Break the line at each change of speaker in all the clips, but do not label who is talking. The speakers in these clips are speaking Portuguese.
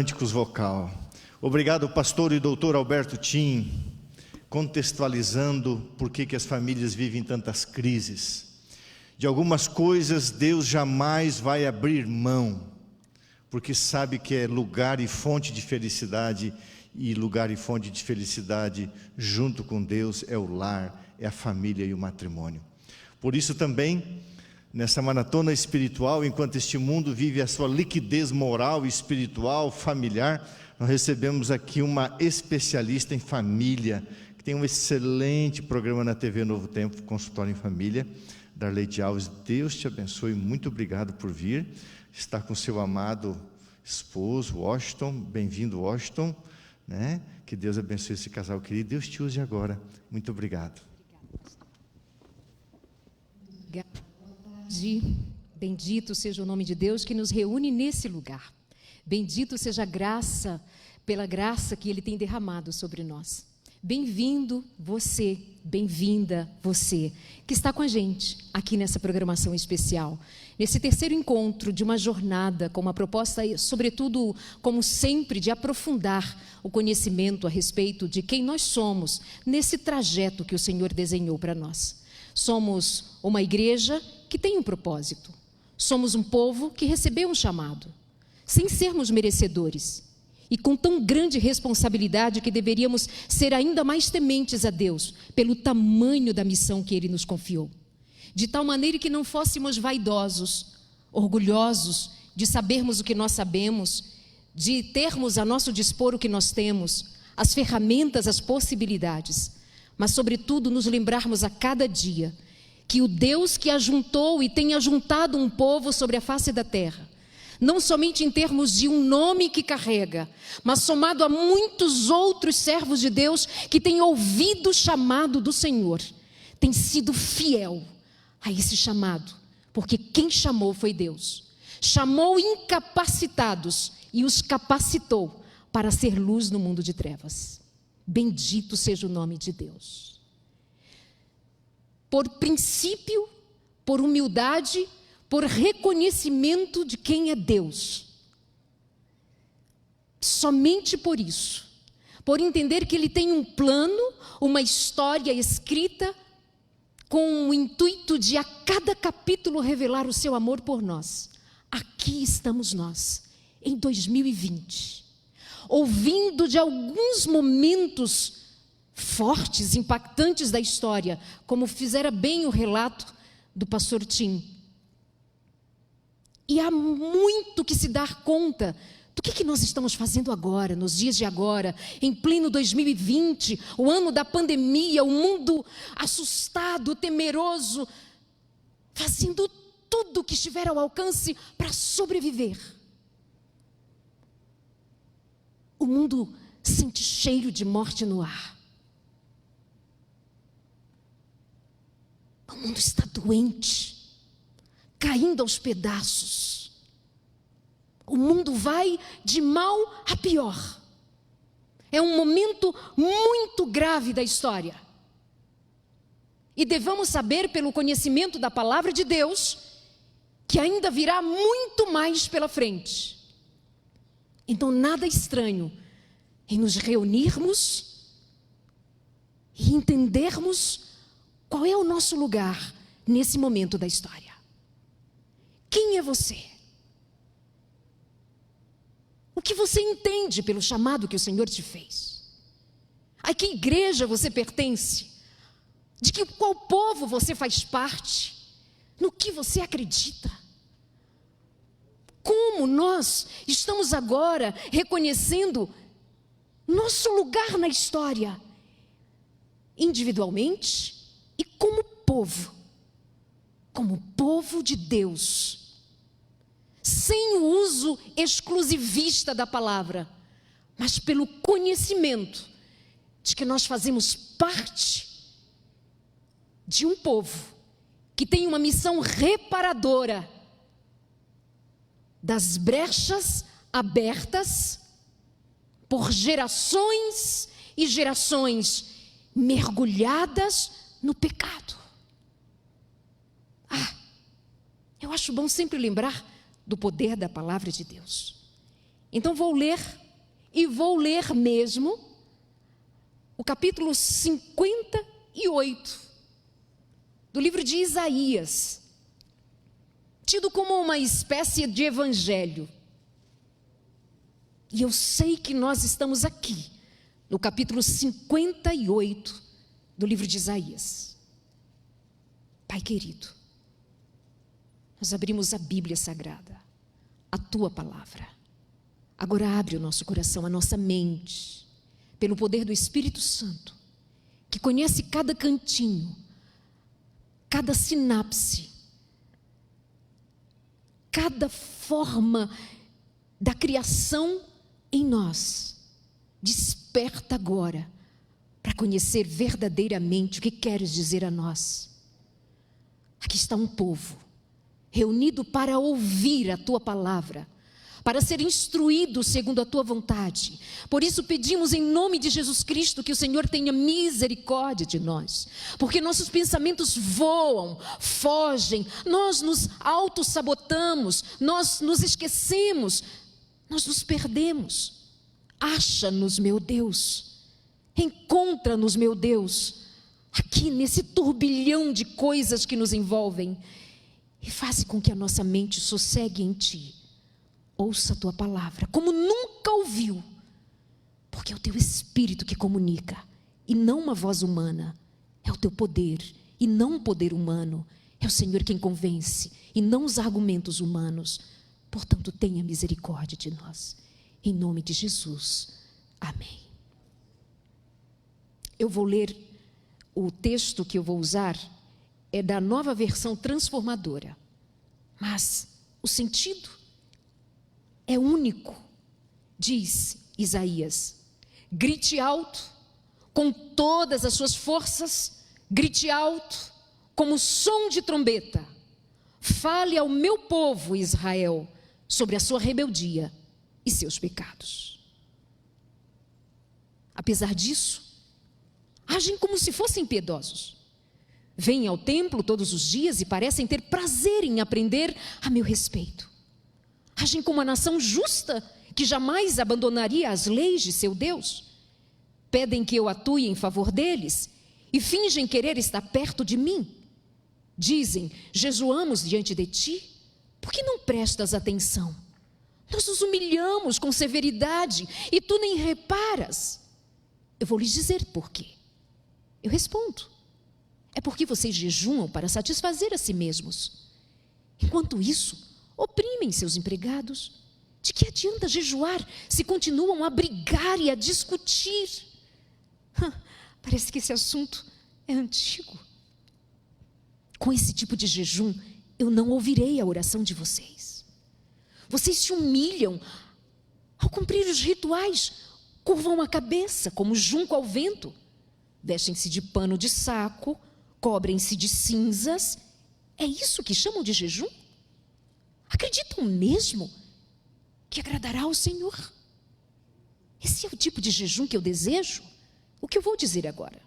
Cânticos vocal. Obrigado, pastor e doutor Alberto Tim, contextualizando por que as famílias vivem tantas crises. De algumas coisas Deus jamais vai abrir mão, porque sabe que é lugar e fonte de felicidade, e lugar e fonte de felicidade junto com Deus é o lar, é a família e o matrimônio. Por isso também, nessa maratona espiritual, enquanto este mundo vive a sua liquidez moral, espiritual, familiar, nós recebemos aqui uma especialista em família, que tem um excelente programa na TV Novo Tempo, Consultório em Família, Darleide Alves. Deus te abençoe, muito obrigado por vir, está com seu amado esposo, Washington. Bem-vindo, Washington, né? Que Deus abençoe esse casal querido, Deus te use agora, muito obrigado.
Bendito seja o nome de Deus que nos reúne nesse lugar. Bendito seja a graça, pela graça que Ele tem derramado sobre nós. Bem-vindo você, bem-vinda você, que está com a gente aqui nessa programação especial. Nesse terceiro encontro de uma jornada com uma proposta, sobretudo, como sempre, de aprofundar o conhecimento a respeito de quem nós somos, nesse trajeto que o Senhor desenhou para nós. Somos uma igreja que tem um propósito. Somos um povo que recebeu um chamado, sem sermos merecedores, e com tão grande responsabilidade que deveríamos ser ainda mais tementes a Deus, pelo tamanho da missão que Ele nos confiou. De tal maneira que não fôssemos vaidosos, orgulhosos de sabermos o que nós sabemos, de termos a nosso dispor o que nós temos, as ferramentas, as possibilidades, mas sobretudo nos lembrarmos a cada dia que o Deus que ajuntou e tem ajuntado um povo sobre a face da terra, não somente em termos de um nome que carrega, mas somado a muitos outros servos de Deus que têm ouvido o chamado do Senhor, tem sido fiel a esse chamado, porque quem chamou foi Deus. Chamou incapacitados e os capacitou para ser luz no mundo de trevas. Bendito seja o nome de Deus. Por princípio, por humildade, por reconhecimento de quem é Deus. Somente por isso, por entender que Ele tem um plano, uma história escrita, com o intuito de a cada capítulo revelar o seu amor por nós. Aqui estamos nós, em 2020, ouvindo de alguns momentos fortes, impactantes da história, como fizera bem o relato do pastor Tim. E há muito que se dar conta do que nós estamos fazendo agora, nos dias de agora, em pleno 2020, o ano da pandemia, o mundo assustado, temeroso, fazendo tudo que estiver ao alcance para sobreviver. O mundo sente cheiro de morte no ar. O mundo está doente, caindo aos pedaços. O mundo vai de mal a pior. É um momento muito grave da história. E devemos saber, pelo conhecimento da palavra de Deus, que ainda virá muito mais pela frente. Então, nada estranho em nos reunirmos e entendermos qual é o nosso lugar nesse momento da história. Quem é você? O que você entende pelo chamado que o Senhor te fez? A que igreja você pertence? De qual povo você faz parte? No que você acredita? Como nós estamos agora reconhecendo nosso lugar na história, individualmente e como povo de Deus, sem o uso exclusivista da palavra, mas pelo conhecimento de que nós fazemos parte de um povo que tem uma missão reparadora das brechas abertas por gerações e gerações mergulhadas no pecado. Eu acho bom sempre lembrar do poder da palavra de Deus. Então vou ler, e vou ler mesmo, o capítulo 58 do livro de Isaías, tido como uma espécie de evangelho. E eu sei que nós estamos aqui, no capítulo 58 do livro de Isaías. Pai querido, nós abrimos a Bíblia Sagrada, a Tua Palavra. Agora abre o nosso coração, a nossa mente, pelo poder do Espírito Santo, que conhece cada cantinho, cada sinapse, cada forma da criação em nós. Desperta agora para conhecer verdadeiramente o que queres dizer a nós. Aqui está um povo reunido para ouvir a Tua palavra, para ser instruído segundo a Tua vontade. Por isso pedimos em nome de Jesus Cristo que o Senhor tenha misericórdia de nós, porque nossos pensamentos voam, fogem, nós nos autossabotamos, nós nos esquecemos, nós nos perdemos. Acha-nos, meu Deus, encontra-nos, meu Deus, aqui nesse turbilhão de coisas que nos envolvem, e faz com que a nossa mente sossegue em Ti. Ouça a Tua palavra como nunca ouviu, porque é o Teu Espírito que comunica, e não uma voz humana. É o Teu poder, e não um poder humano. É o Senhor quem convence, e não os argumentos humanos. Portanto, tenha misericórdia de nós. Em nome de Jesus. Amém. Eu vou ler, o texto que eu vou usar é da Nova Versão Transformadora, mas o sentido é único. Diz Isaías: grite alto com todas as suas forças, grite alto como som de trombeta, fale ao meu povo Israel sobre a sua rebeldia e seus pecados. Apesar disso, agem como se fossem piedosos. Vêm ao templo todos os dias e parecem ter prazer em aprender a meu respeito. Agem como uma nação justa que jamais abandonaria as leis de seu Deus. Pedem que eu atue em favor deles e fingem querer estar perto de mim. Dizem: jejuamos diante de ti, por que não prestas atenção? Nós nos humilhamos com severidade e tu nem reparas. Eu vou lhes dizer por quê. Eu respondo: é porque vocês jejuam para satisfazer a si mesmos. Enquanto isso, oprimem seus empregados. De que adianta jejuar se continuam a brigar e a discutir? Parece que esse assunto é antigo. Com esse tipo de jejum, eu não ouvirei a oração de vocês. Vocês se humilham ao cumprir os rituais, curvam a cabeça como junco ao vento, vestem-se de pano de saco, cobrem-se de cinzas. É isso que chamam de jejum? Acreditam mesmo que agradará ao Senhor? Esse é o tipo de jejum que eu desejo? O que eu vou dizer agora?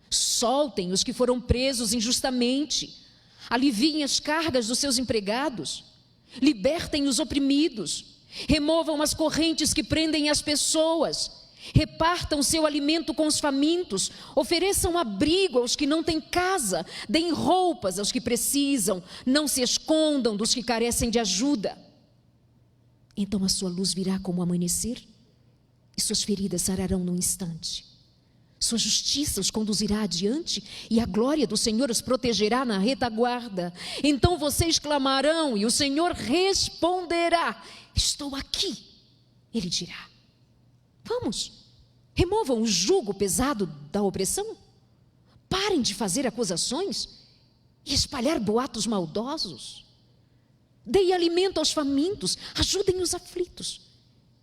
Soltem os que foram presos injustamente, aliviem as cargas dos seus empregados, libertem os oprimidos, removam as correntes que prendem as pessoas, repartam seu alimento com os famintos, ofereçam abrigo aos que não têm casa, deem roupas aos que precisam, não se escondam dos que carecem de ajuda. Então a sua luz virá como o amanhecer e suas feridas sararão num instante. Sua justiça os conduzirá adiante e a glória do Senhor os protegerá na retaguarda. Então vocês clamarão e o Senhor responderá: estou aqui. Ele dirá: vamos, removam o jugo pesado da opressão. Parem de fazer acusações e espalhar boatos maldosos. Deem alimento aos famintos, ajudem os aflitos.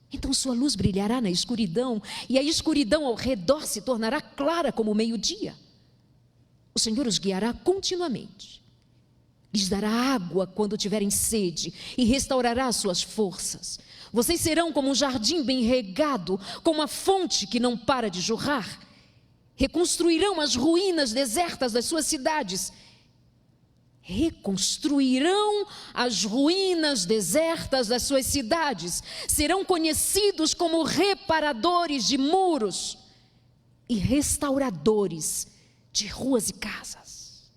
Então sua luz brilhará na escuridão, e a escuridão ao redor se tornará clara como o meio-dia. O Senhor os guiará continuamente, lhes dará água quando tiverem sede, e restaurará as suas forças. Vocês serão como um jardim bem regado, como uma fonte que não para de jorrar. Reconstruirão as ruínas desertas das suas cidades, reconstruirão as ruínas desertas das suas cidades, serão conhecidos como reparadores de muros e restauradores de ruas e casas.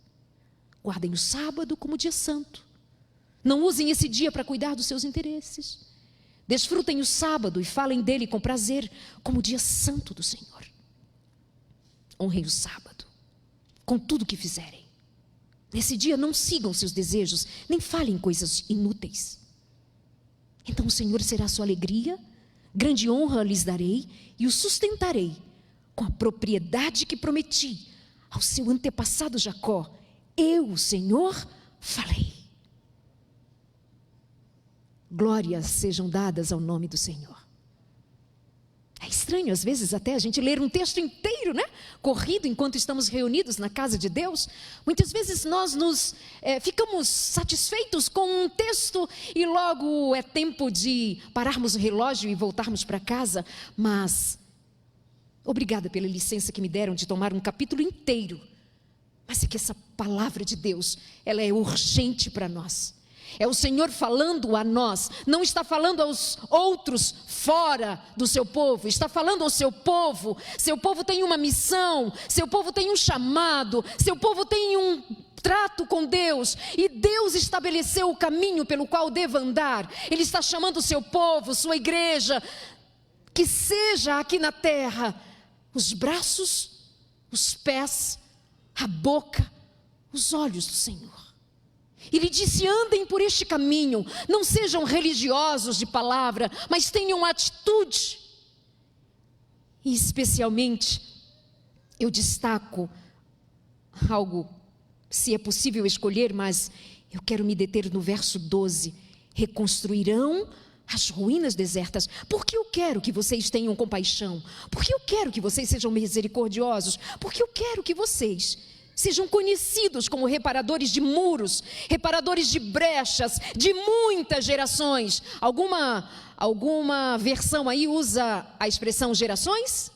Guardem o sábado como dia santo. Não usem esse dia para cuidar dos seus interesses. Desfrutem o sábado e falem dele com prazer, como dia santo do Senhor. Honrem o sábado com tudo que fizerem. Nesse dia não sigam seus desejos, nem falem coisas inúteis. Então o Senhor será sua alegria, grande honra lhes darei e o sustentarei com a propriedade que prometi ao seu antepassado Jacó. Eu, o Senhor, falei. Glórias sejam dadas ao nome do Senhor. É estranho, às vezes, até a gente ler um texto inteiro, né? Corrido, enquanto estamos reunidos na casa de Deus. Muitas vezes nós ficamos satisfeitos com um texto e logo é tempo de pararmos o relógio e voltarmos para casa. Mas, obrigada pela licença que me deram de tomar um capítulo inteiro. Mas é que essa palavra de Deus, ela é urgente para nós. É o Senhor falando a nós, não está falando aos outros fora do seu povo, está falando ao seu povo. Seu povo tem uma missão, seu povo tem um chamado, seu povo tem um trato com Deus, e Deus estabeleceu o caminho pelo qual deva andar. Ele está chamando o seu povo, sua igreja, que seja aqui na terra os braços, os pés, a boca, os olhos do Senhor. Ele disse: andem por este caminho, não sejam religiosos de palavra, mas tenham atitude. E especialmente, eu destaco algo, se é possível escolher, mas eu quero me deter no verso 12. Reconstruirão as ruínas desertas. Porque eu quero que vocês tenham compaixão, porque eu quero que vocês sejam misericordiosos, porque eu quero que vocês sejam conhecidos como reparadores de muros, reparadores de brechas, de muitas gerações. Alguma versão aí usa a expressão gerações?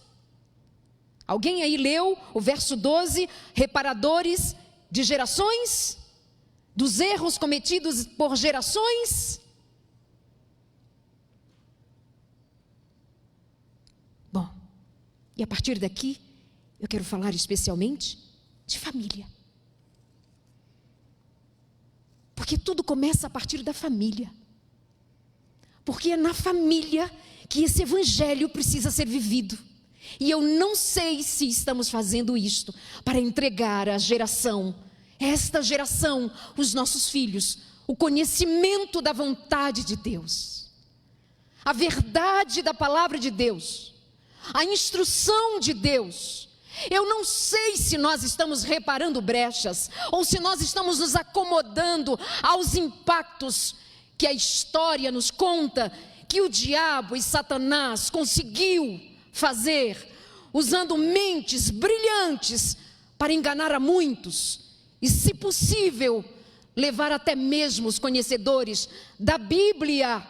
Alguém aí leu o verso 12, reparadores de gerações? Dos erros cometidos por gerações? Bom, e a partir daqui, eu quero falar especialmente de família. Porque tudo começa a partir da família. Porque é na família que esse evangelho precisa ser vivido. E eu não sei se estamos fazendo isto para entregar à geração, esta geração, os nossos filhos, o conhecimento da vontade de Deus, a verdade da palavra de Deus, a instrução de Deus. Eu não sei se nós estamos reparando brechas, ou se nós estamos nos acomodando aos impactos que a história nos conta, que o diabo e Satanás conseguiu fazer, usando mentes brilhantes para enganar a muitos, e se possível, levar até mesmo os conhecedores da Bíblia,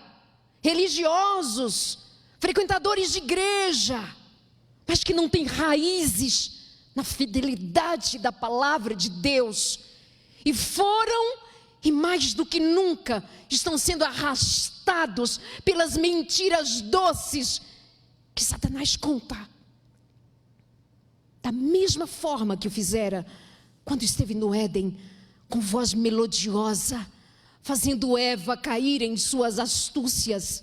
religiosos, frequentadores de igreja, mas que não tem raízes na fidelidade da palavra de Deus, e foram, e mais do que nunca, estão sendo arrastados pelas mentiras doces que Satanás conta, da mesma forma que o fizera quando esteve no Éden, com voz melodiosa, fazendo Eva cair em suas astúcias,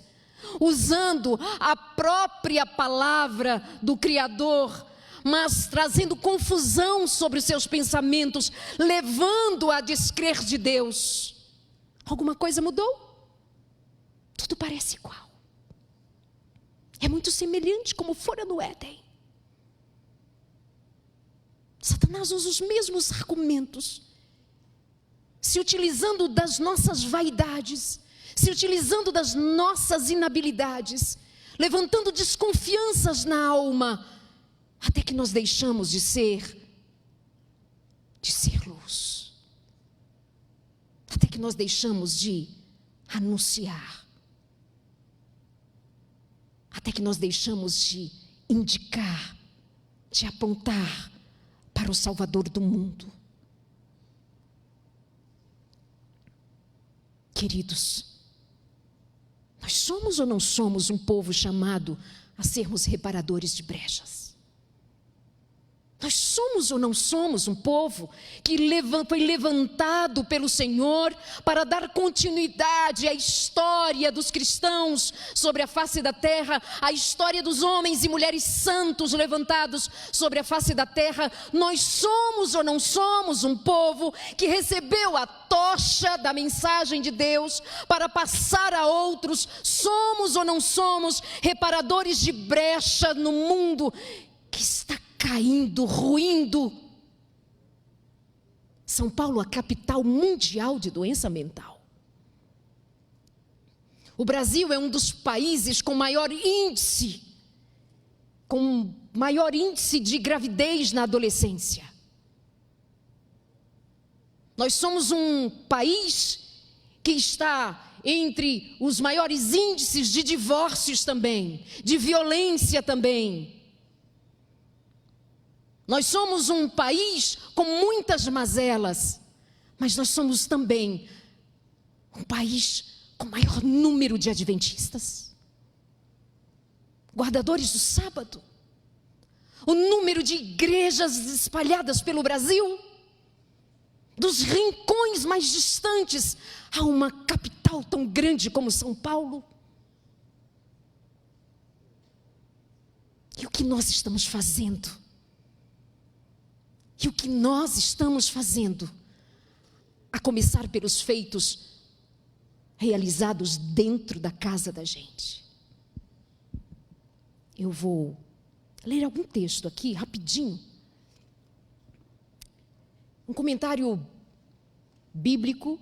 usando a própria palavra do Criador, mas trazendo confusão sobre os seus pensamentos, levando-a a descrer de Deus. Alguma coisa mudou? Tudo parece igual. É muito semelhante como fora no Éden. Satanás usa os mesmos argumentos, se utilizando das nossas vaidades, se utilizando das nossas inabilidades, levantando desconfianças na alma, até que nós deixamos de ser luz, até que nós deixamos de anunciar, até que nós deixamos de indicar, de apontar para o Salvador do mundo. Queridos, nós somos ou não somos um povo chamado a sermos reparadores de brechas? Nós somos ou não somos um povo que foi levantado pelo Senhor para dar continuidade à história dos cristãos sobre a face da terra, à história dos homens e mulheres santos levantados sobre a face da terra? Nós somos ou não somos um povo que recebeu a tocha da mensagem de Deus para passar a outros? Somos ou não somos reparadores de brecha no mundo que está caindo, ruindo? São Paulo, a capital mundial de doença mental. O Brasil é um dos países com maior índice de gravidez na adolescência. Nós somos um país que está entre os maiores índices de divórcios também, de violência também. Nós somos um país com muitas mazelas, mas nós somos também um país com maior número de adventistas, guardadores do sábado. O número de igrejas espalhadas pelo Brasil, dos rincões mais distantes a uma capital tão grande como São Paulo. E o que nós estamos fazendo? E o que nós estamos fazendo, a começar pelos feitos realizados dentro da casa da gente? Eu vou ler algum texto aqui, rapidinho. Um comentário bíblico,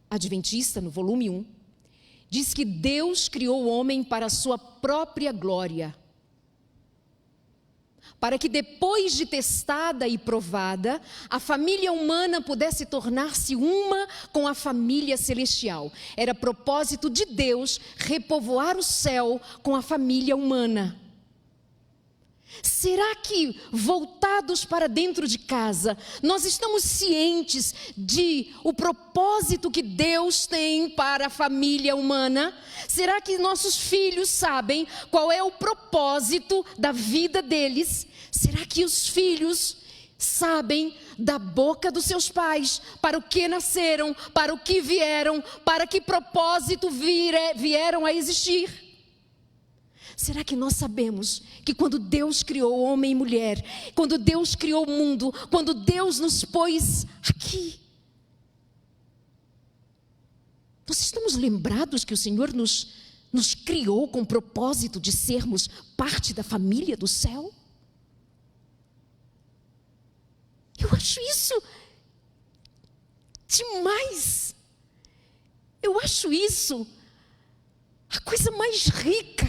adventista, no volume 1, diz que Deus criou o homem para a sua própria glória, para que depois de testada e provada, a família humana pudesse tornar-se uma com a família celestial. Era propósito de Deus repovoar o céu com a família humana. Será que, voltados para dentro de casa, nós estamos cientes de o propósito que Deus tem para a família humana? Será que nossos filhos sabem qual é o propósito da vida deles? Será que os filhos sabem da boca dos seus pais para o que nasceram, para o que vieram, para que propósito vieram a existir? Será que nós sabemos que quando Deus criou homem e mulher, quando Deus criou o mundo, quando Deus nos pôs aqui, nós estamos lembrados que o Senhor nos criou com o propósito de sermos parte da família do céu? Eu acho isso demais. Eu acho isso a coisa mais rica.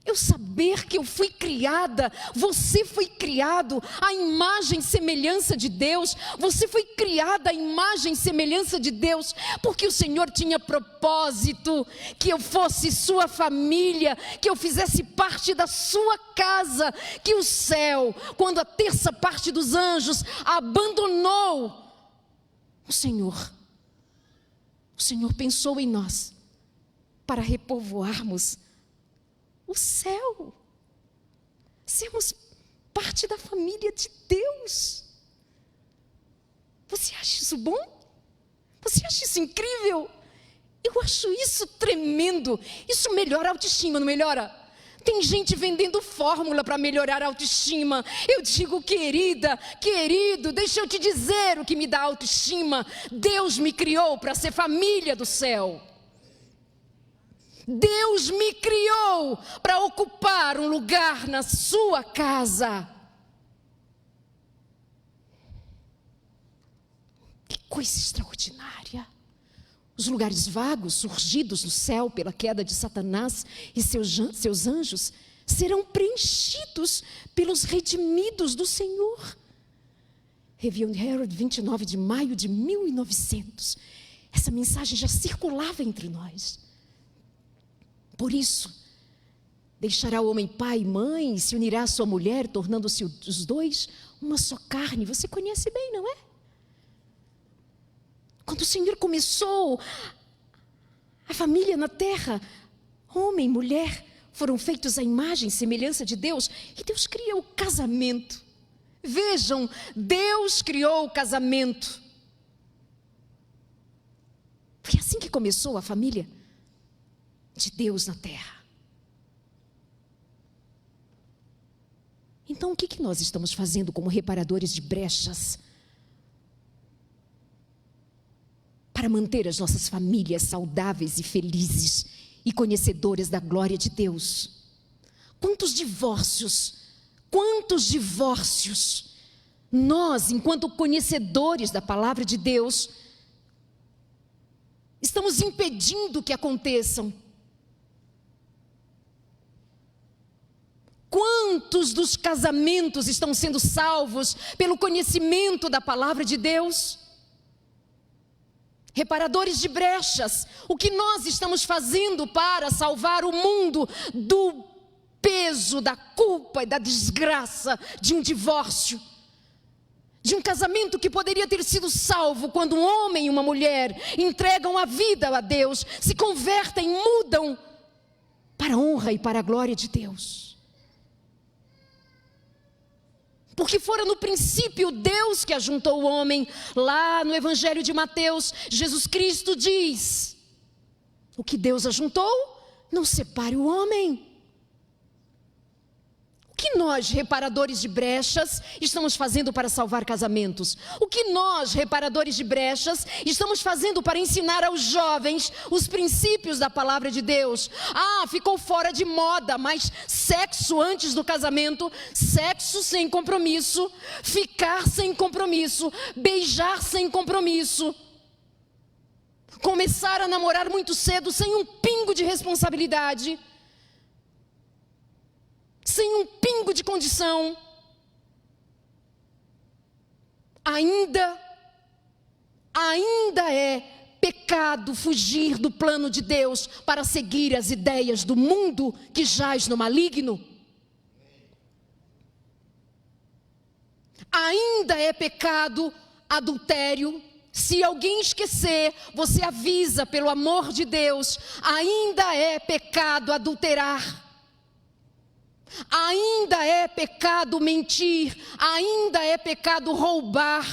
Eu saber que eu fui criada, você foi criado à imagem e semelhança de Deus. Você foi criada à imagem e semelhança de Deus, porque o Senhor tinha propósito que eu fosse sua família, que eu fizesse parte da sua casa, que o céu, quando a terça parte dos anjos abandonou o Senhor pensou em nós para repovoarmos o céu, sermos parte da família de Deus. Você acha isso bom? Você acha isso incrível? Eu acho isso tremendo. Isso melhora a autoestima, não melhora? Tem gente vendendo fórmula para melhorar a autoestima. Eu digo, querida, querido, deixa eu te dizer o que me dá autoestima. Deus me criou para ser família do céu. Deus me criou para ocupar um lugar na sua casa. Que coisa extraordinária. Os lugares vagos surgidos no céu pela queda de Satanás e seus anjos serão preenchidos pelos redimidos do Senhor. Review and Herald, 29 de maio de 1900. Essa mensagem já circulava entre nós. Por isso, deixará o homem pai e mãe e se unirá à sua mulher, tornando-se os dois uma só carne. Você conhece bem, não é? Quando o Senhor começou A família na terra, homem e mulher, foram feitos à imagem e semelhança de Deus. E Deus cria o casamento. Vejam, Deus criou o casamento. Foi assim que começou a família de Deus na terra. Então, o que nós estamos fazendo como reparadores de brechas para manter as nossas famílias saudáveis e felizes e conhecedoras da glória de Deus? Quantos divórcios nós, enquanto conhecedores da palavra de Deus, estamos impedindo que aconteçam? Quantos dos casamentos estão sendo salvos pelo conhecimento da palavra de Deus? Reparadores de brechas, o que nós estamos fazendo para salvar o mundo do peso, da culpa e da desgraça de um divórcio? De um casamento que poderia ter sido salvo quando um homem e uma mulher entregam a vida a Deus, se convertem, mudam para a honra e para a glória de Deus. Porque fora no princípio Deus que ajuntou o homem. Lá no Evangelho de Mateus, Jesus Cristo diz: o que Deus ajuntou, não separe o homem. O que nós, reparadores de brechas, estamos fazendo para salvar casamentos? O que nós, reparadores de brechas, estamos fazendo para ensinar aos jovens os princípios da palavra de Deus? Ficou fora de moda, mas sexo antes do casamento, sexo sem compromisso, ficar sem compromisso, beijar sem compromisso, começar a namorar muito cedo sem um pingo de responsabilidade, sem um pingo de condição. Ainda é pecado fugir do plano de Deus para seguir as ideias do mundo que jaz no maligno. Ainda é pecado adultério. Se alguém esquecer, você avisa pelo amor de Deus. Ainda é pecado adulterar. Ainda é pecado mentir, ainda é pecado roubar,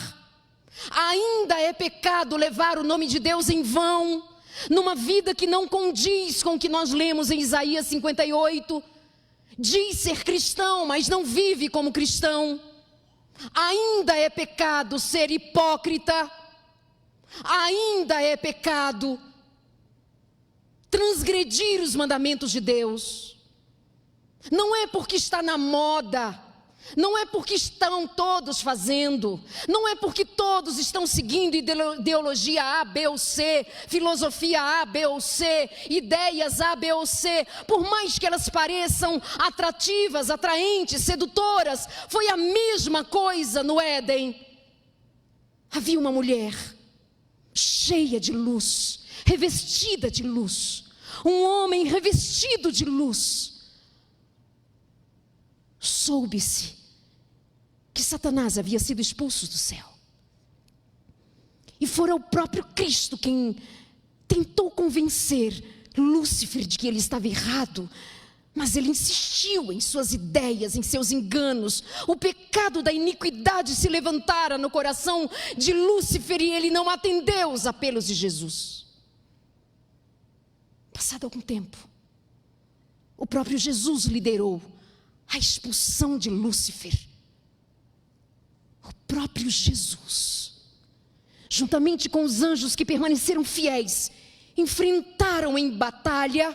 ainda é pecado levar o nome de Deus em vão, numa vida que não condiz com o que nós lemos em Isaías 58, diz ser cristão, mas não vive como cristão. Ainda é pecado ser hipócrita, ainda é pecado transgredir os mandamentos de Deus. Não é porque está na moda, não é porque estão todos fazendo, não é porque todos estão seguindo ideologia A, B ou C, filosofia A, B ou C, ideias A, B ou C, por mais que elas pareçam atrativas, atraentes, sedutoras. Foi a mesma coisa no Éden. Havia uma mulher cheia de luz, revestida de luz, um homem revestido de luz. Soube-se que Satanás havia sido expulso do céu. E fora o próprio Cristo quem tentou convencer Lúcifer de que ele estava errado. Mas ele insistiu em suas ideias, em seus enganos. O pecado da iniquidade se levantara no coração de Lúcifer e ele não atendeu os apelos de Jesus. Passado algum tempo, o próprio Jesus liderou a expulsão de Lúcifer. O próprio Jesus, juntamente com os anjos que permaneceram fiéis, enfrentaram em batalha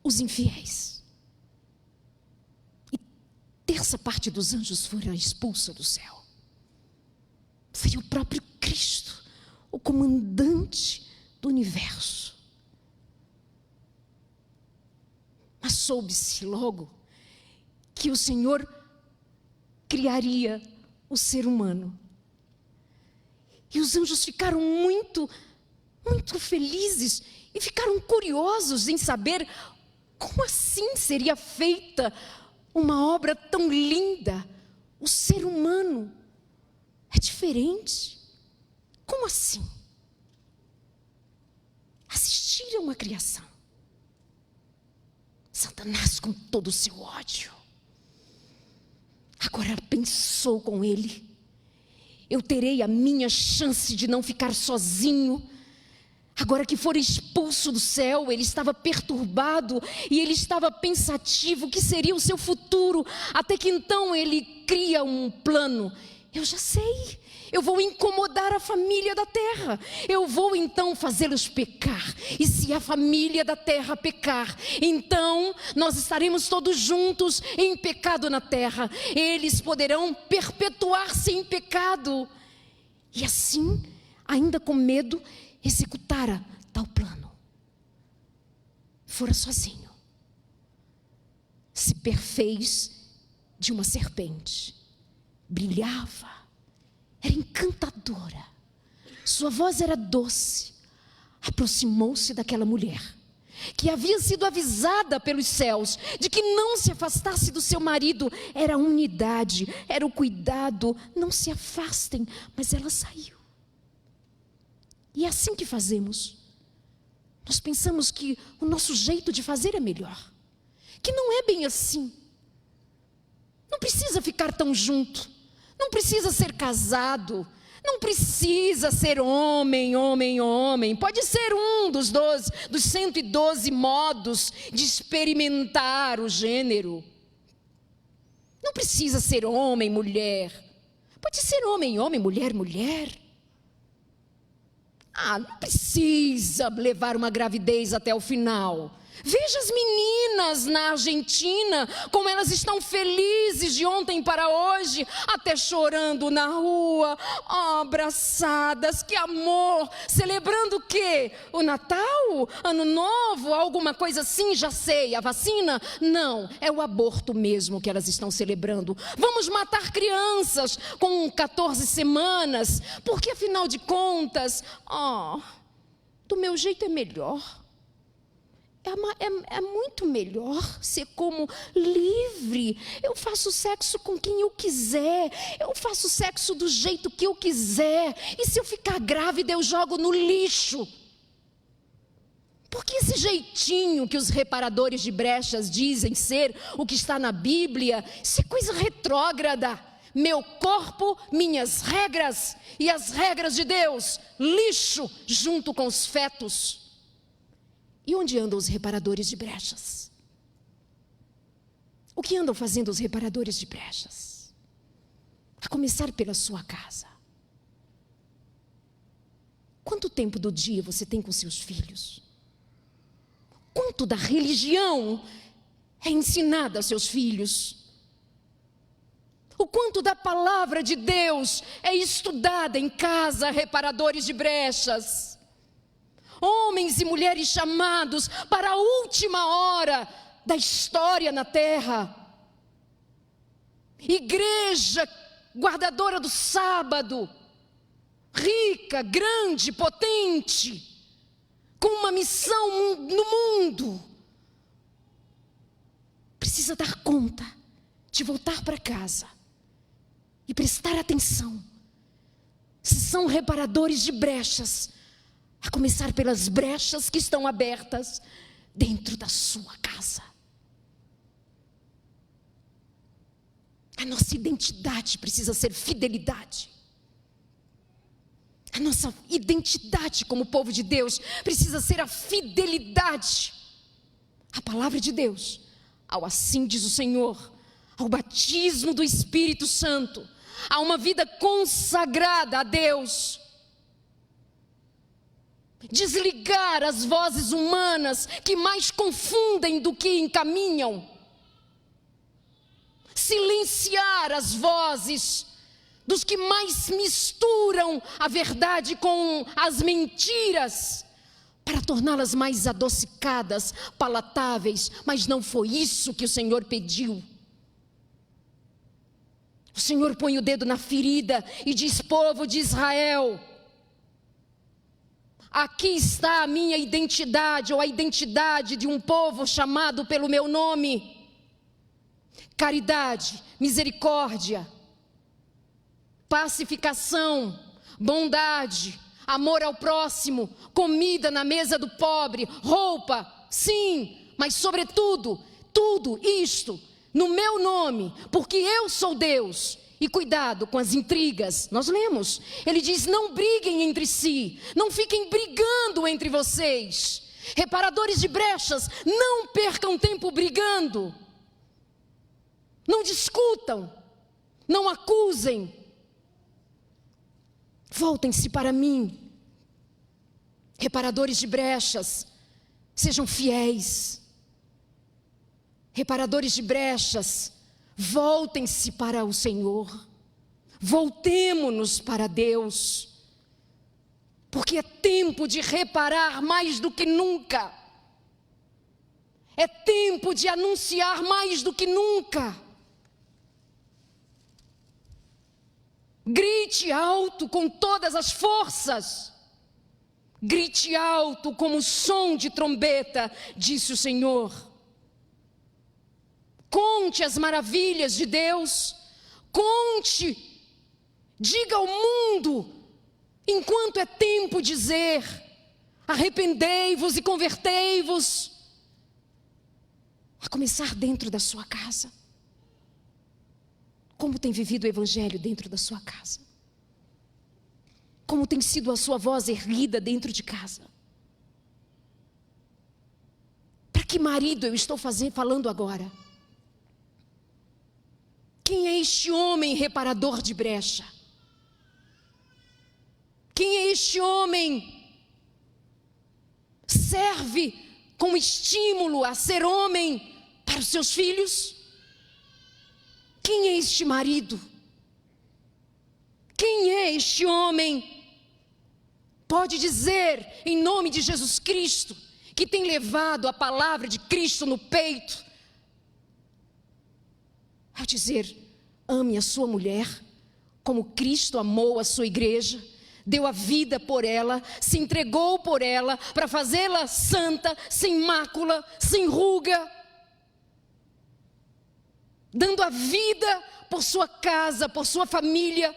os infiéis. E terça parte dos anjos foram expulsos do céu. Foi o próprio Cristo, o comandante do universo. Mas soube-se logo que o Senhor criaria o ser humano. E os anjos ficaram muito felizes e ficaram curiosos em saber como assim seria feita uma obra tão linda. O ser humano é diferente. Como assim? Assistir a uma criação. Satanás, com todo o seu ódio, agora pensou com ele: eu terei a minha chance de não ficar sozinho. Agora que for expulso do céu, ele estava perturbado e ele estava pensativo o que seria o seu futuro, até que então ele cria um plano. Eu já sei, eu vou incomodar a família da terra, eu vou então fazê-los pecar, e se a família da terra pecar, então nós estaremos todos juntos em pecado na terra, eles poderão perpetuar-se em pecado, e assim, ainda com medo, executara tal plano. Fora sozinho, se perfez de uma serpente, brilhava, era encantadora, sua voz era doce. Aproximou-se daquela mulher, que havia sido avisada pelos céus, de que não se afastasse do seu marido. Era a unidade, era o cuidado, não se afastem, mas ela saiu. E é assim que fazemos. Nós pensamos que o nosso jeito de fazer é melhor, que não é bem assim. Não precisa ficar tão junto, não precisa ser casado, não precisa ser homem, pode ser um dos 112 modos de experimentar o gênero. Não precisa ser homem, mulher, pode ser homem, mulher. Não precisa levar uma gravidez até o final. Veja as meninas na Argentina, como elas estão felizes de ontem para hoje, até chorando na rua, abraçadas, que amor, celebrando o quê? O Natal? Ano Novo? Alguma coisa assim, já sei, a vacina? Não, é o aborto mesmo que elas estão celebrando. Vamos matar crianças com 14 semanas, porque afinal de contas, do meu jeito é melhor. É muito melhor ser como livre. Eu faço sexo com quem eu quiser, eu faço sexo do jeito que eu quiser, e se eu ficar grávida eu jogo no lixo. Porque esse jeitinho que os reparadores de brechas dizem ser o que está na Bíblia, isso é coisa retrógrada. Meu corpo, minhas regras, e as regras de Deus, lixo junto com os fetos. E onde andam os reparadores de brechas? O que andam fazendo os reparadores de brechas? A começar pela sua casa. Quanto tempo do dia você tem com seus filhos? Quanto da religião é ensinada aos seus filhos? O quanto da palavra de Deus é estudada em casa, reparadores de brechas? Homens e mulheres chamados para a última hora da história na terra. Igreja guardadora do sábado, rica, grande, potente, com uma missão no mundo. Precisa dar conta de voltar para casa e prestar atenção. Se são reparadores de brechas, a começar pelas brechas que estão abertas dentro da sua casa. A nossa identidade precisa ser fidelidade. A nossa identidade como povo de Deus precisa ser a fidelidade à palavra de Deus, ao assim diz o Senhor, ao batismo do Espírito Santo, a uma vida consagrada a Deus. Desligar as vozes humanas que mais confundem do que encaminham. Silenciar as vozes dos que mais misturam a verdade com as mentiras, para torná-las mais adocicadas, palatáveis. Mas não foi isso que o Senhor pediu. O Senhor põe o dedo na ferida e diz: povo de Israel, aqui está a minha identidade, ou a identidade de um povo chamado pelo meu nome. Caridade, misericórdia, pacificação, bondade, amor ao próximo, comida na mesa do pobre, roupa, sim, mas sobretudo, tudo isto no meu nome, porque eu sou Deus. E cuidado com as intrigas. Nós lemos, ele diz: não briguem entre si, não fiquem brigando entre vocês. Reparadores de brechas, não percam tempo brigando. Não discutam, não acusem. Voltem-se para mim. Reparadores de brechas, sejam fiéis. Reparadores de brechas, voltem-se para o Senhor. Voltemo-nos para Deus. Porque é tempo de reparar mais do que nunca. É tempo de anunciar mais do que nunca. Grite alto com todas as forças. Grite alto como som de trombeta, disse o Senhor. Conte as maravilhas de Deus. Conte. Diga ao mundo, enquanto é tempo dizer: arrependei-vos e convertei-vos. A começar dentro da sua casa. Como tem vivido o evangelho dentro da sua casa? Como tem sido a sua voz erguida dentro de casa? Para que marido eu estou falando agora? Quem é este homem reparador de brecha? Quem é este homem? Serve como estímulo a ser homem para os seus filhos? Quem é este marido? Quem é este homem? Pode dizer, em nome de Jesus Cristo, que tem levado a palavra de Cristo no peito, ao dizer: ame a sua mulher, como Cristo amou a sua igreja, deu a vida por ela, se entregou por ela, para fazê-la santa, sem mácula, sem ruga, dando a vida por sua casa, por sua família.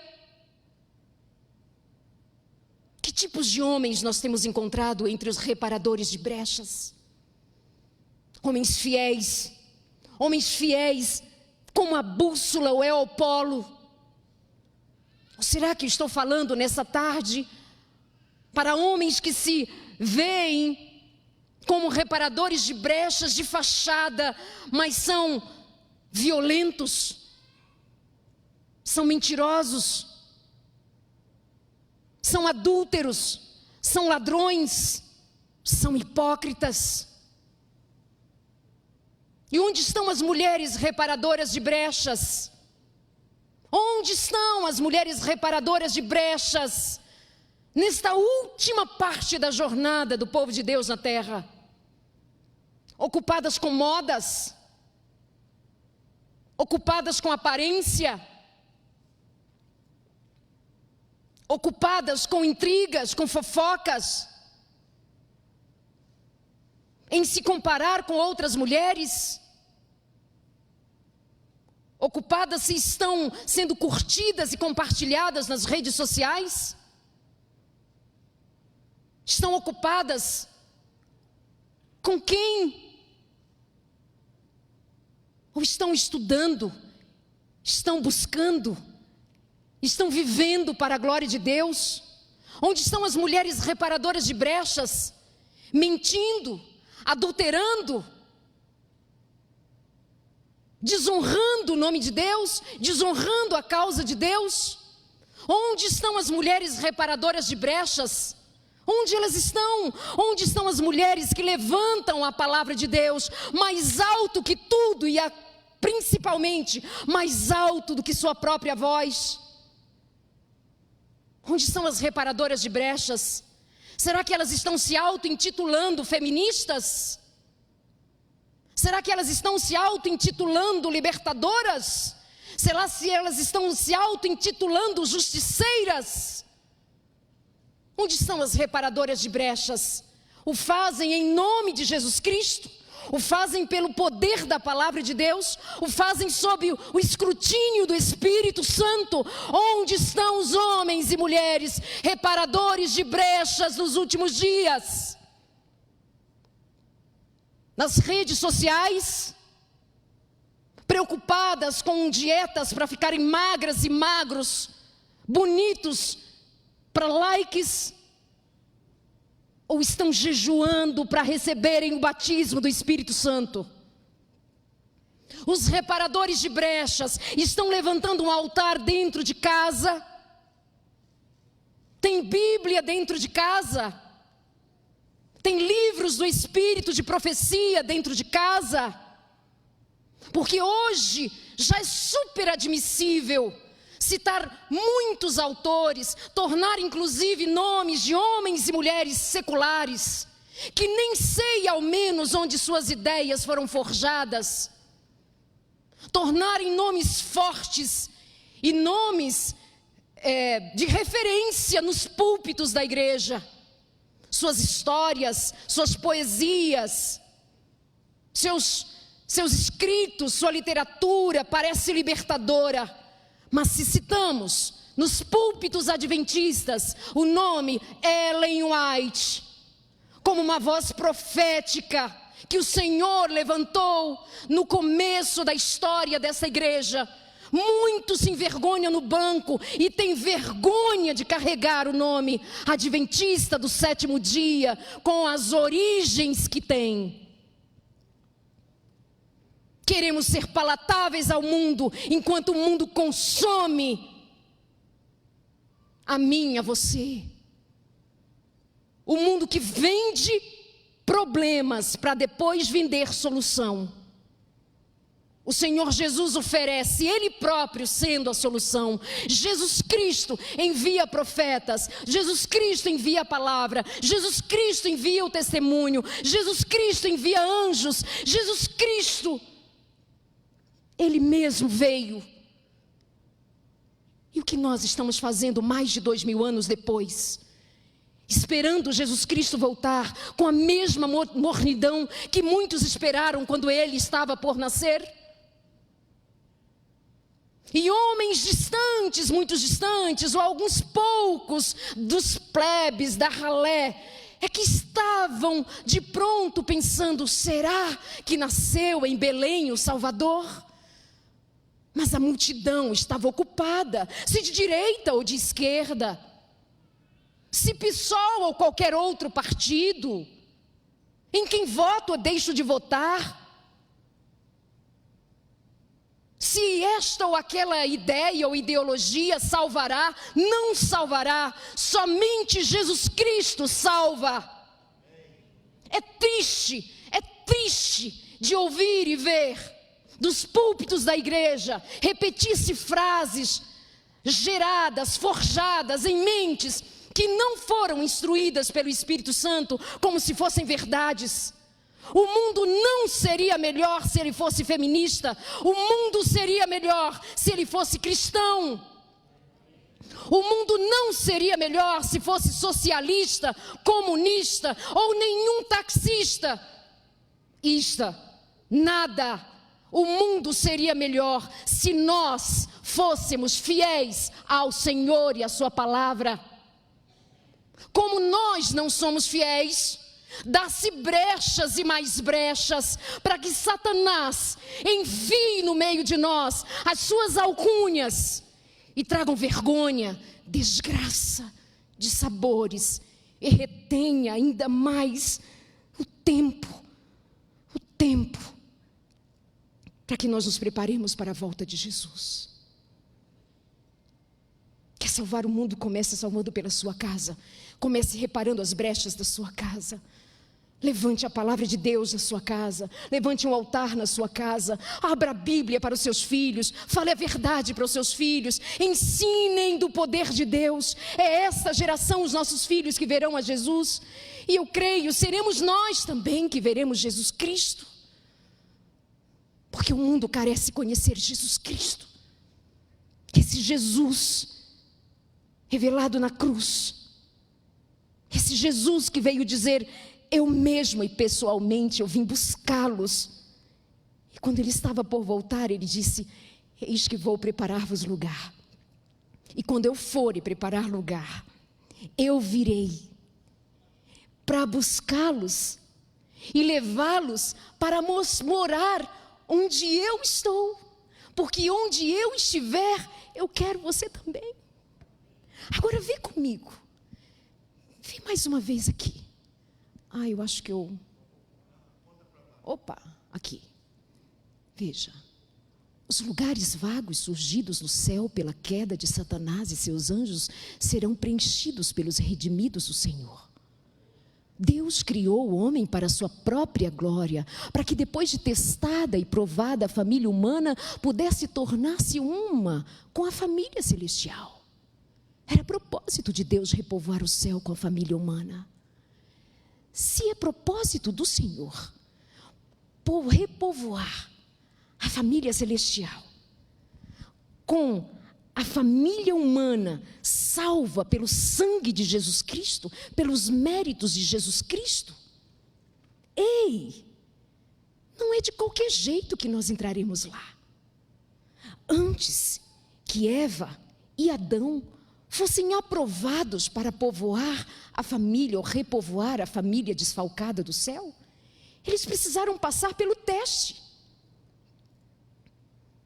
Que tipos de homens nós temos encontrado entre os reparadores de brechas? Homens fiéis como a bússola ou é o polo. Ou será que estou falando nessa tarde para homens que se veem como reparadores de brechas de fachada, mas são violentos, são mentirosos, são adúlteros, são ladrões, são hipócritas? E onde estão as mulheres reparadoras de brechas? Onde estão as mulheres reparadoras de brechas nesta última parte da jornada do povo de Deus na terra? Ocupadas com modas, ocupadas com aparência, ocupadas com intrigas, com fofocas, em se comparar com outras mulheres, ocupadas se estão sendo curtidas e compartilhadas nas redes sociais, estão ocupadas com quem? Ou estão estudando, estão buscando, estão vivendo para a glória de Deus? Onde estão as mulheres reparadoras de brechas, mentindo, adulterando, desonrando o nome de Deus, desonrando a causa de Deus? Onde estão as mulheres reparadoras de brechas? Onde elas estão? Onde estão as mulheres que levantam a palavra de Deus mais alto que tudo e principalmente mais alto do que sua própria voz? Onde estão as reparadoras de brechas? Será que elas estão se auto-intitulando feministas? Será que elas estão se auto-intitulando libertadoras? Será que elas estão se auto-intitulando justiceiras? Onde estão as reparadoras de brechas? O fazem em nome de Jesus Cristo? o fazem pelo poder da palavra de Deus, o fazem sob o escrutínio do Espírito Santo. Onde estão os homens e mulheres reparadores de brechas nos últimos dias? Nas redes sociais, preocupadas com dietas para ficarem magras e magros, bonitos para likes, ou estão jejuando para receberem o batismo do Espírito Santo? Os reparadores de brechas estão levantando um altar dentro de casa? Tem Bíblia dentro de casa? Tem livros do Espírito de profecia dentro de casa? Porque hoje já é super admissível citar muitos autores, tornar inclusive nomes de homens e mulheres seculares, que nem sei ao menos onde suas ideias foram forjadas, tornarem nomes fortes e nomes de referência nos púlpitos da igreja. Suas histórias, suas poesias, seus escritos, sua literatura parece libertadora. Mas se citamos nos púlpitos adventistas o nome Ellen White, como uma voz profética que o Senhor levantou no começo da história dessa igreja, muitos se envergonham no banco e têm vergonha de carregar o nome Adventista do Sétimo Dia, com as origens que tem. Queremos ser palatáveis ao mundo, enquanto o mundo consome a mim, a você. O mundo que vende problemas para depois vender solução. O Senhor Jesus oferece, Ele próprio sendo a solução. Jesus Cristo envia profetas, Jesus Cristo envia a palavra, Jesus Cristo envia o testemunho, Jesus Cristo envia anjos, Jesus Cristo, Ele mesmo veio. E o que nós estamos fazendo mais de 2000 anos depois? Esperando Jesus Cristo voltar com a mesma mornidão que muitos esperaram quando Ele estava por nascer? E homens distantes, muito distantes, ou alguns poucos dos plebes da ralé, é que estavam de pronto pensando: será que nasceu em Belém o Salvador? Mas a multidão estava ocupada, se de direita ou de esquerda, se PSOL ou qualquer outro partido, em quem voto ou deixo de votar, se esta ou aquela ideia ou ideologia salvará, não salvará, somente Jesus Cristo salva. É triste de ouvir e ver dos púlpitos da igreja repetir-se frases geradas, forjadas em mentes que não foram instruídas pelo Espírito Santo como se fossem verdades. O mundo não seria melhor se ele fosse feminista. O mundo seria melhor se ele fosse cristão. O mundo não seria melhor se fosse socialista, comunista ou nenhum taxista. Nada. O mundo seria melhor se nós fôssemos fiéis ao Senhor e à sua palavra. Como nós não somos fiéis, dá-se brechas e mais brechas para que Satanás envie no meio de nós as suas alcunhas e tragam vergonha, desgraça, dissabores, e retenha ainda mais o tempo para que nós nos preparemos para a volta de Jesus. Quer salvar o mundo? Comece salvando pela sua casa. Comece reparando as brechas da sua casa. Levante a palavra de Deus na sua casa. Levante um altar na sua casa. Abra a Bíblia para os seus filhos. Fale a verdade para os seus filhos. Ensinem do poder de Deus. É essa geração, os nossos filhos, que verão a Jesus. E eu creio, seremos nós também que veremos Jesus Cristo. Porque o mundo carece conhecer Jesus Cristo. Esse Jesus revelado na cruz. Esse Jesus que veio dizer: eu mesma e pessoalmente eu vim buscá-los. E quando ele estava por voltar, ele disse: eis que vou preparar-vos lugar. E quando eu for e preparar lugar, eu virei para buscá-los e levá-los para morar onde eu estou. Porque onde eu estiver, eu quero você também. Agora vem comigo. Vem mais uma vez aqui. Eu acho que eu... Opa, aqui. Veja. Os lugares vagos surgidos no céu pela queda de Satanás e seus anjos serão preenchidos pelos redimidos do Senhor. Deus criou o homem para a sua própria glória, para que depois de testada e provada a família humana pudesse tornar-se uma com a família celestial. Era propósito de Deus repovoar o céu com a família humana. Se é propósito do Senhor por repovoar a família celestial com a família humana salva pelo sangue de Jesus Cristo, pelos méritos de Jesus Cristo, não é de qualquer jeito que nós entraremos lá. Antes que Eva e Adão fossem aprovados para povoar a família ou repovoar a família desfalcada do céu, eles precisaram passar pelo teste.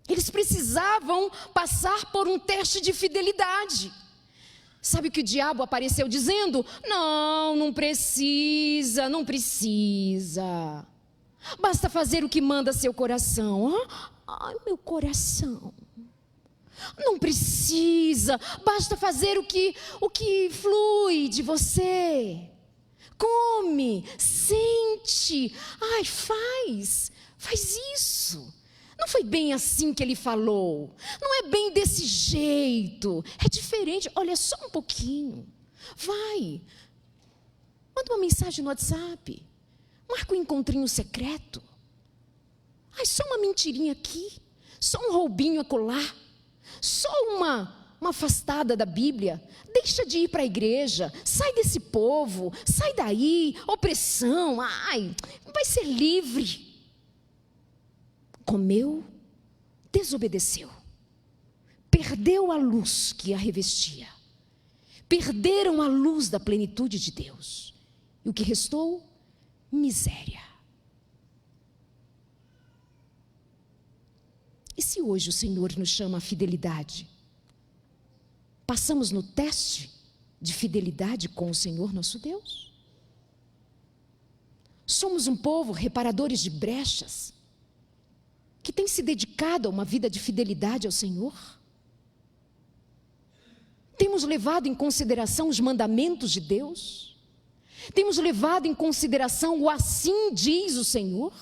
Eles precisavam passar por um teste de fidelidade. Sabe o que o diabo apareceu dizendo? Não precisa. Basta fazer o que manda seu coração. Meu coração. Não precisa, basta fazer o que flui de você. Come, sente, faz isso. Não foi bem assim que ele falou, não é bem desse jeito, é diferente, olha só um pouquinho. Vai, manda uma mensagem no WhatsApp, marca um encontrinho secreto. Só uma mentirinha aqui, só um roubinho acolá, só uma afastada da Bíblia. Deixa de ir para a igreja, sai desse povo, sai daí, opressão, vai ser livre. Comeu, desobedeceu, perdeu a luz que a revestia, perderam a luz da plenitude de Deus, e o que restou? Miséria. E se hoje o Senhor nos chama a fidelidade, passamos no teste de fidelidade com o Senhor nosso Deus? Somos um povo reparadores de brechas, que tem se dedicado a uma vida de fidelidade ao Senhor? Temos levado em consideração os mandamentos de Deus? Temos levado em consideração o assim diz o Senhor?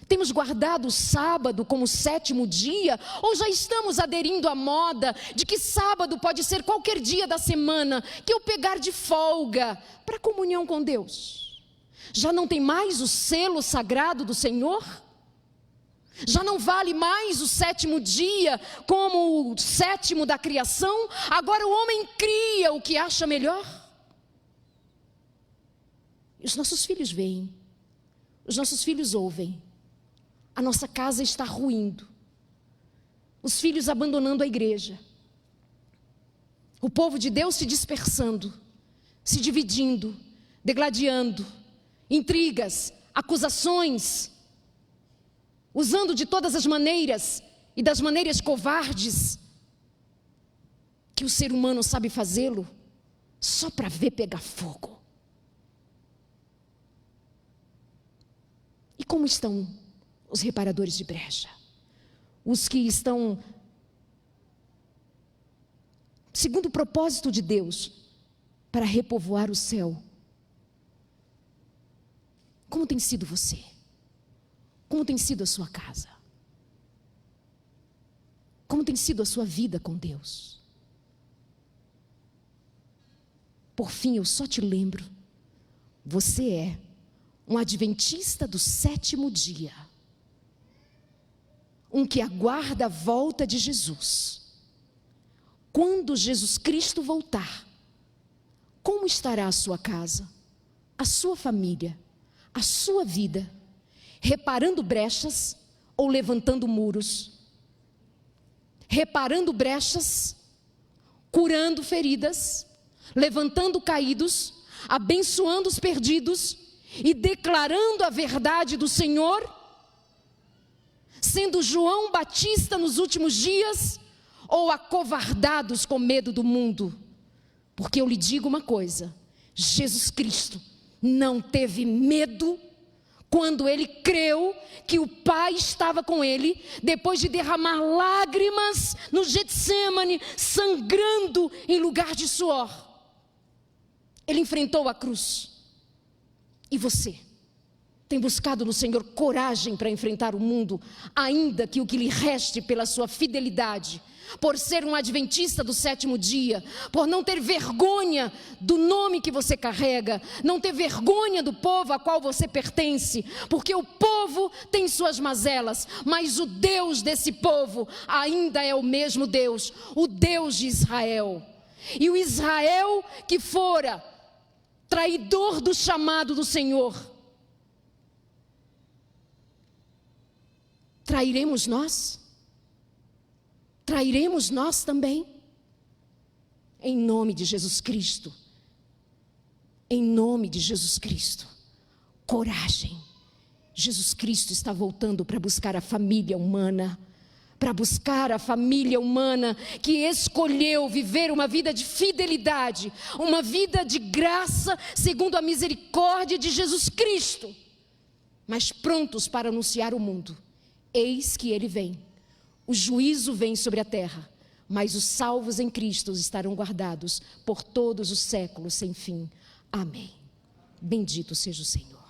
Temos guardado o sábado como sétimo dia? Ou já estamos aderindo à moda de que sábado pode ser qualquer dia da semana que eu pegar de folga para comunhão com Deus? Já não tem mais o selo sagrado do Senhor? Já não vale mais o sétimo dia como o sétimo da criação? Agora o homem cria o que acha melhor? E os nossos filhos veem, os nossos filhos ouvem. A nossa casa está ruindo, os filhos abandonando a igreja, o povo de Deus se dispersando, se dividindo, degladiando, intrigas, acusações, usando de todas as maneiras e das maneiras covardes que o ser humano sabe fazê-lo, só para ver pegar fogo. E como estão os reparadores de brecha? Os que estão segundo o propósito de Deus para repovoar o céu. Como tem sido você? Como tem sido a sua casa? Como tem sido a sua vida com Deus? Por fim, eu só te lembro, você é um adventista do sétimo dia, um que aguarda a volta de Jesus. Quando Jesus Cristo voltar, como estará a sua casa? a sua família, a sua vida, reparando brechas ou levantando muros, reparando brechas, curando feridas, levantando caídos, abençoando os perdidos e declarando a verdade do Senhor, sendo João Batista nos últimos dias, ou acovardados com medo do mundo? Porque eu lhe digo uma coisa: Jesus Cristo não teve medo quando ele creu que o Pai estava com ele, depois de derramar lágrimas no Getsêmani, sangrando em lugar de suor. Ele enfrentou a cruz. E você tem buscado no Senhor coragem para enfrentar o mundo, ainda que o que lhe reste pela sua fidelidade, por ser um adventista do sétimo dia, por não ter vergonha do nome que você carrega, não ter vergonha do povo a qual você pertence, porque o povo tem suas mazelas, mas o Deus desse povo ainda é o mesmo Deus, o Deus de Israel. E o Israel que fora traidor do chamado do Senhor, trairemos nós? Trairemos nós também? Em nome de Jesus Cristo, em nome de Jesus Cristo, coragem. Jesus Cristo está voltando para buscar a família humana, para buscar a família humana que escolheu viver uma vida de fidelidade, uma vida de graça, segundo a misericórdia de Jesus Cristo, mas prontos para anunciar ao mundo: eis que Ele vem. O juízo vem sobre a terra, mas os salvos em Cristo estarão guardados por todos os séculos sem fim. Amém. Bendito seja o Senhor.